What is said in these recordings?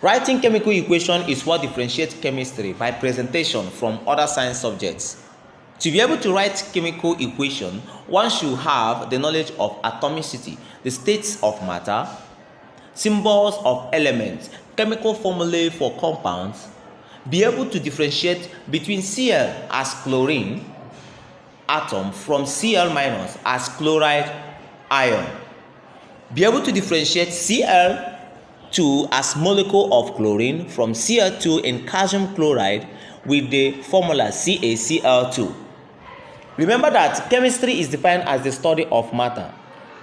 Writing chemical equation is what differentiates chemistry by presentation from other science subjects. To be able to write chemical equation, one should have the knowledge of atomicity, the states of matter, symbols of elements, chemical formulae for compounds, be able to differentiate between Cl as chlorine atom from Cl minus as chloride ion, be able to differentiate Cl2 as molecule of chlorine from Cl2 in calcium chloride with the formula CaCl2. Remember that chemistry is defined as the study of matter,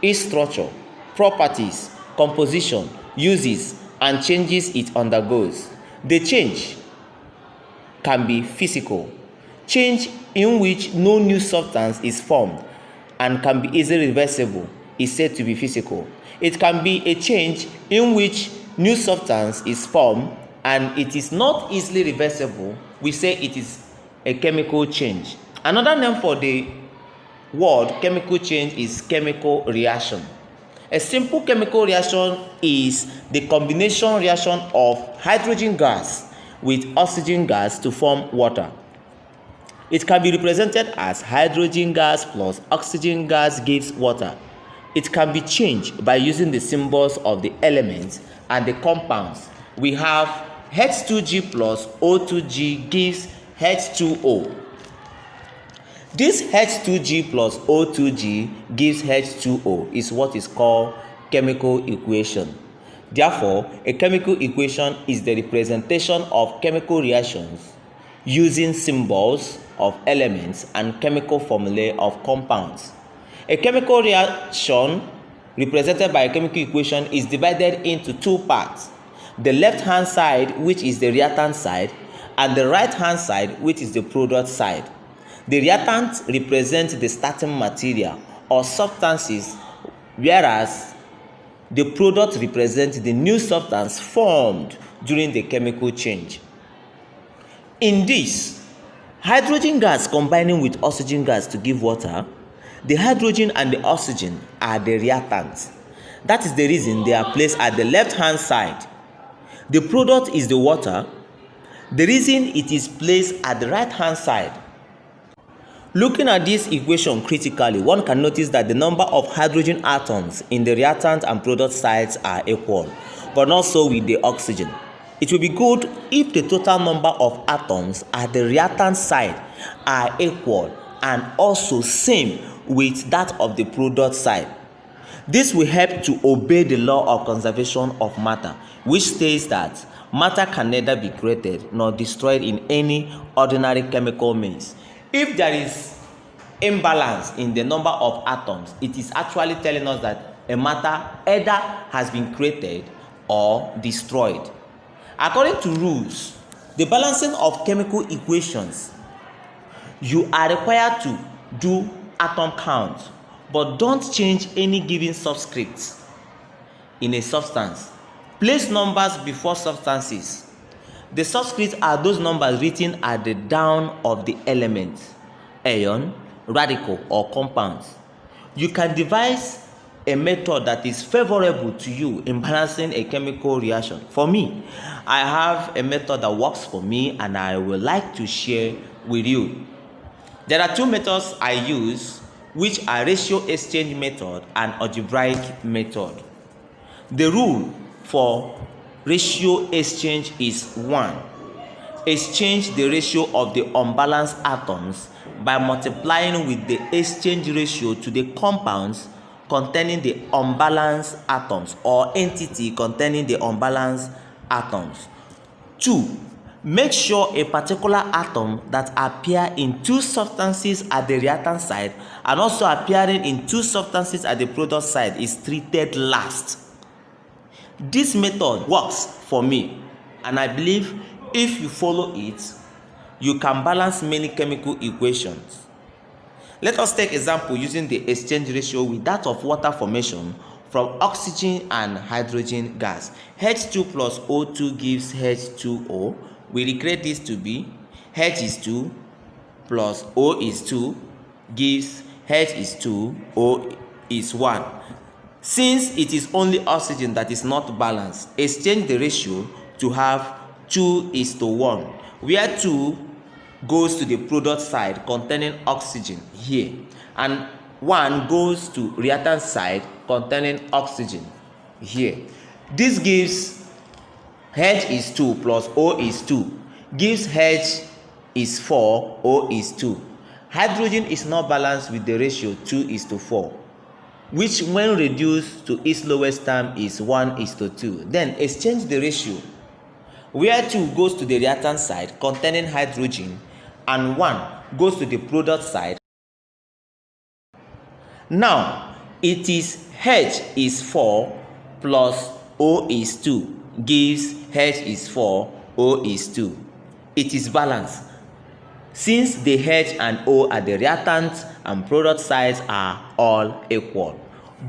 its structure, properties, composition, uses, and changes it undergoes. The change can be physical, change in which no new substance is formed and can be easily reversible is said to be physical. It can be a change in which new substance is formed and it is not easily reversible. We say it is a chemical change. Another name for the word chemical change is chemical reaction. A simple chemical reaction is the combination reaction of hydrogen gas with oxygen gas to form water. It can be represented as hydrogen gas plus oxygen gas gives water. It can be changed by using the symbols of the elements and the compounds. We have H2G plus O2G gives H2O. This H2G plus O2G gives H2O is what is called chemical equation. Therefore, a chemical equation is the representation of chemical reactions using symbols of elements and chemical formulae of compounds. A chemical reaction represented by a chemical equation is divided into two parts: the left-hand side, which is the reactant side, and the right-hand side, which is the product side. The reactant represents the starting material or substances, whereas the product represents the new substance formed during the chemical change. In this, hydrogen gas combining with oxygen gas to give water, the hydrogen and the oxygen are the reactants. That is the reason they are placed at the left-hand side. The product is the water. The reason it is placed at the right-hand side. Looking at this equation critically, one can notice that the number of hydrogen atoms in the reactant and product sides are equal, but not so with the oxygen. It will be good if the total number of atoms at the reactant side are equal and also same with that of the product side. This will help to obey the law of conservation of matter, which states that matter can neither be created nor destroyed in any ordinary chemical means. If there is imbalance in the number of atoms, it is actually telling us that a matter either has been created or destroyed. According to rules, the balancing of chemical equations, you are required to do atom count, but don't change any given subscripts in a substance. Place numbers before substances. The subscripts are those numbers written at the down of the elements, ion, radical, or compounds. You can devise a method that is favorable to you in balancing a chemical reaction. For me, I have a method that works for me and I would like to share with you. There are two methods I use, which are ratio exchange method and algebraic method. The rule for ratio exchange is 1. Exchange the ratio of the unbalanced atoms by multiplying with the exchange ratio to the compounds containing the unbalanced atoms or entity containing the unbalanced atoms. 2. Make sure a particular atom that appears in two substances at the reactant side and also appearing in two substances at the product side is treated last. This method works for me, and I believe if you follow it, you can balance many chemical equations. Let us take example using the exchange ratio with that of water formation from oxygen and hydrogen gas. H2 plus O2 gives H2O. We recreate this to be H is 2 plus O is 2 gives H is 2, O is 1. Since it is only oxygen that is not balanced, exchange the ratio to have 2:1, where 2 goes to the product side containing oxygen here, and 1 goes to reactant side containing oxygen here. This gives H is 2 plus O is 2, gives H is 4, O is 2. Hydrogen is not balanced with the ratio 2:4, which when reduced to its lowest term is 1:2. Then exchange the ratio, where 2 goes to the reactant side containing hydrogen and 1 goes to the product side. Now it is H is 4 plus O is 2 gives H is 4, O is 2. It is balanced since the H and O at the reactant and product sides are all equal,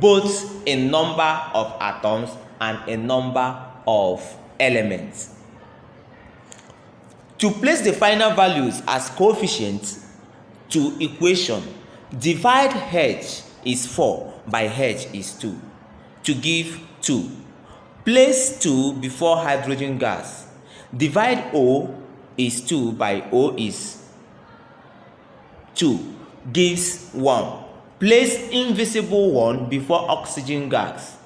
both in number of atoms and in number of elements. To place the final values as coefficients to equation, divide H is 4 by H is 2 to give 2. Place 2 before hydrogen gas. Divide O is 2 by O is 2 gives 1. Place invisible 1 before oxygen gas.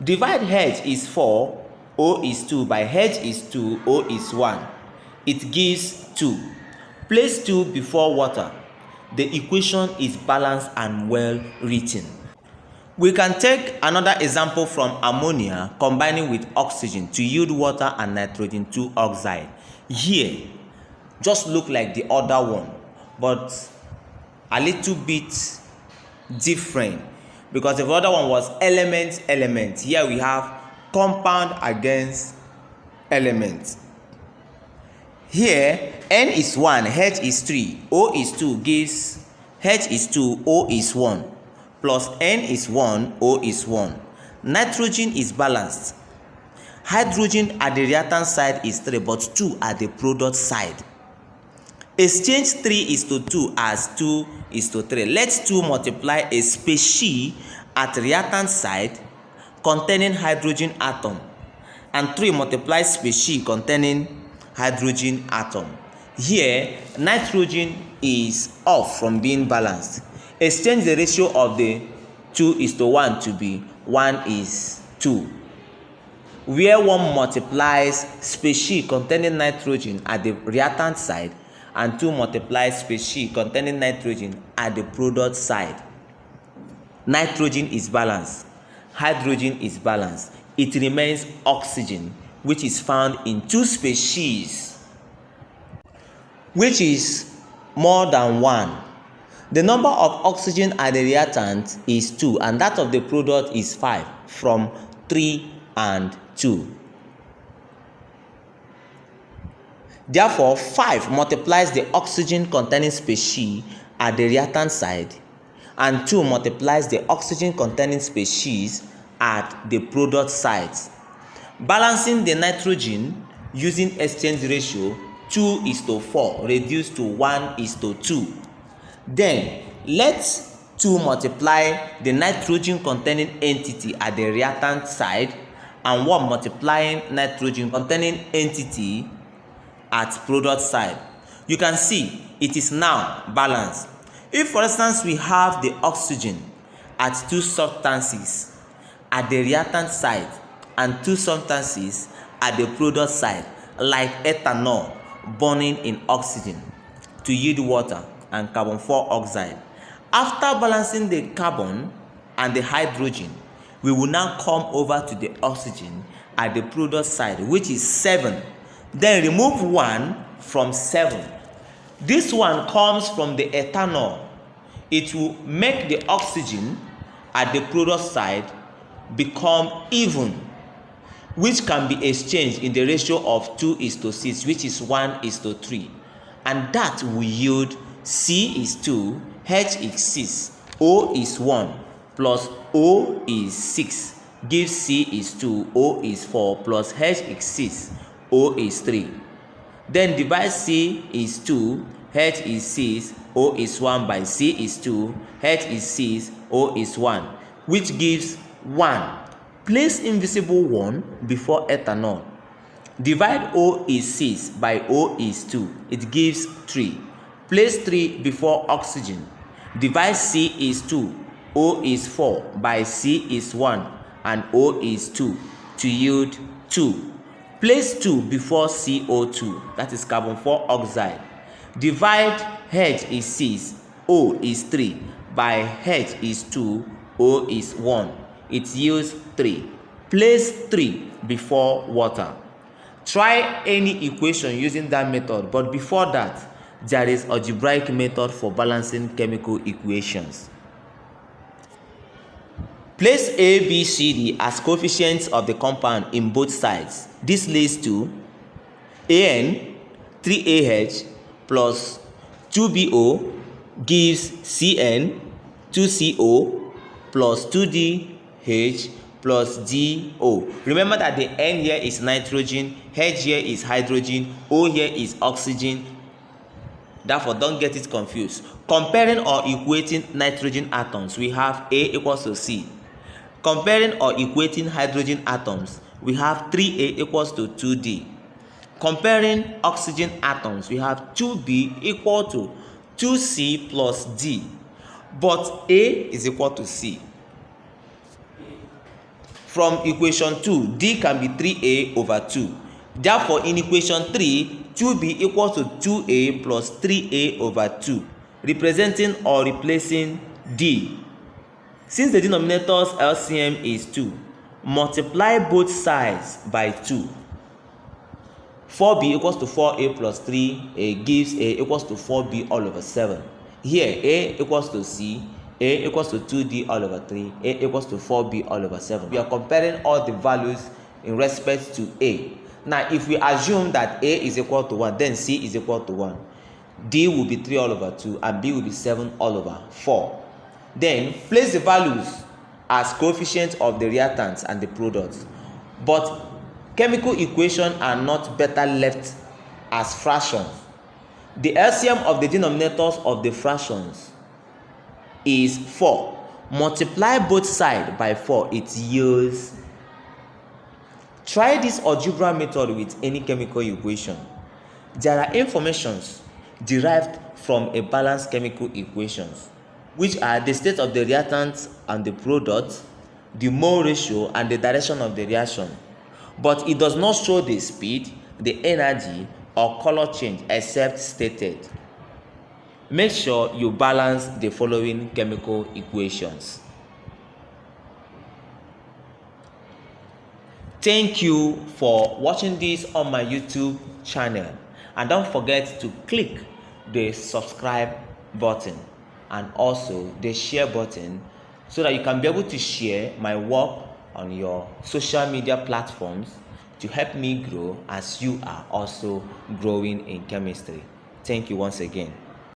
Divide H is 4, O is 2 by H is 2, O is 1. It gives 2. Place 2 before water. The equation is balanced and well written. We can take another example from ammonia combining with oxygen to yield water and nitrogen 2 oxide. Here, just look like the other one, but a little bit different, because the other one was element. Here we have compound against element. Here N is 1, H is 3, O is 2 gives H is 2, O is 1, plus N is 1, O is 1. Nitrogen is balanced. Hydrogen at the reactant side is 3, but 2 at the product side. Exchange 3:2 as 2:3. Let 2 multiply a species at reactant side containing hydrogen atom, and 3 multiply species containing hydrogen atom. Here nitrogen is off from being balanced. Exchange the ratio of the 2:1 to be 1:2, where 1 multiplies species containing nitrogen at the reactant side and 2 multiplies species containing nitrogen at the product side. Nitrogen is balanced, hydrogen is balanced. It remains oxygen, which is found in 2 species, which is more than 1. The number of oxygen at the reactant is 2, and that of the product is 5 from 3 and 2. Therefore, 5 multiplies the oxygen containing species at the reactant side, and 2 multiplies the oxygen containing species at the product sides. Balancing the nitrogen using exchange ratio 2:4 reduced to 1:2. Then let 2 multiply the nitrogen containing entity at the reactant side and 1 multiplying nitrogen containing entity at product side. You can see it is now balanced. If for instance we have the oxygen at 2 substances at the reactant side and 2 substances at the product side, like ethanol burning in oxygen to yield water and carbon 4 oxide. After balancing the carbon and the hydrogen, we will now come over to the oxygen at the product side, which is 7. Then remove 1 from 7. This one comes from the ethanol. It will make the oxygen at the product side become even, which can be exchanged in the ratio of 2:6, which is 1:3. And that will yield C is 2, H is 6, O is 1, plus O is 6, gives C is 2, O is 4, plus H is 6, O is 3. Then divide C is 2, H is 6, O is 1 by C is 2, H is 6, O is 1, which gives 1. Place invisible 1 before ethanol. Divide O is 6 by O is 2. It gives 3. Place 3 before oxygen. Divide C is 2. O is 4 by C is 1 and O is 2 to yield 2. Place 2 before CO2, that is carbon 4 oxide. Divide H is 6, O is 3 by H is 2, O is 1. It yields 3. Place 3 before water. Try any equation using that method, but before that, there is algebraic method for balancing chemical equations. Place A, B, C, D as coefficients of the compound in both sides. This leads to AN 3AH plus 2BO gives CN 2CO plus 2DH plus DO. Remember that the N here is nitrogen, H here is hydrogen, O here is oxygen. Therefore, don't get it confused. Comparing or equating nitrogen atoms, we have A equals to C. Comparing or equating hydrogen atoms, we have 3A equals to 2D. Comparing oxygen atoms, we have 2B equal to 2C plus D. But A is equal to C. From equation 2, D can be 3A over 2. Therefore, in equation 3, 2B equals to 2A plus 3A over 2, representing or replacing D. Since the denominator's LCM is 2, multiply both sides by 2. 4B equals to 4A plus 3A gives A equals to 4B all over 7. Here, A equals to C, A equals to 2D all over 3, A equals to 4B all over 7. We are comparing all the values in respect to A. Now, if we assume that A is equal to 1, then C is equal to 1. D will be 3 all over 2, and B will be 7 all over 4. Then, place the values as coefficients of the reactants and the products. But chemical equations are not better left as fractions. The LCM of the denominators of the fractions is 4. Multiply both sides by 4, it yields. Try this algebra method with any chemical equation. There are informations derived from a balanced chemical equations, which are the state of the reactant and the product, the mole ratio, and the direction of the reaction. But it does not show the speed, the energy, or color change except stated. Make sure you balance the following chemical equations. Thank you for watching this on my YouTube channel, and don't forget to click the subscribe button and also the share button so that you can be able to share my work on your social media platforms to help me grow as you are also growing in chemistry. Thank you once again.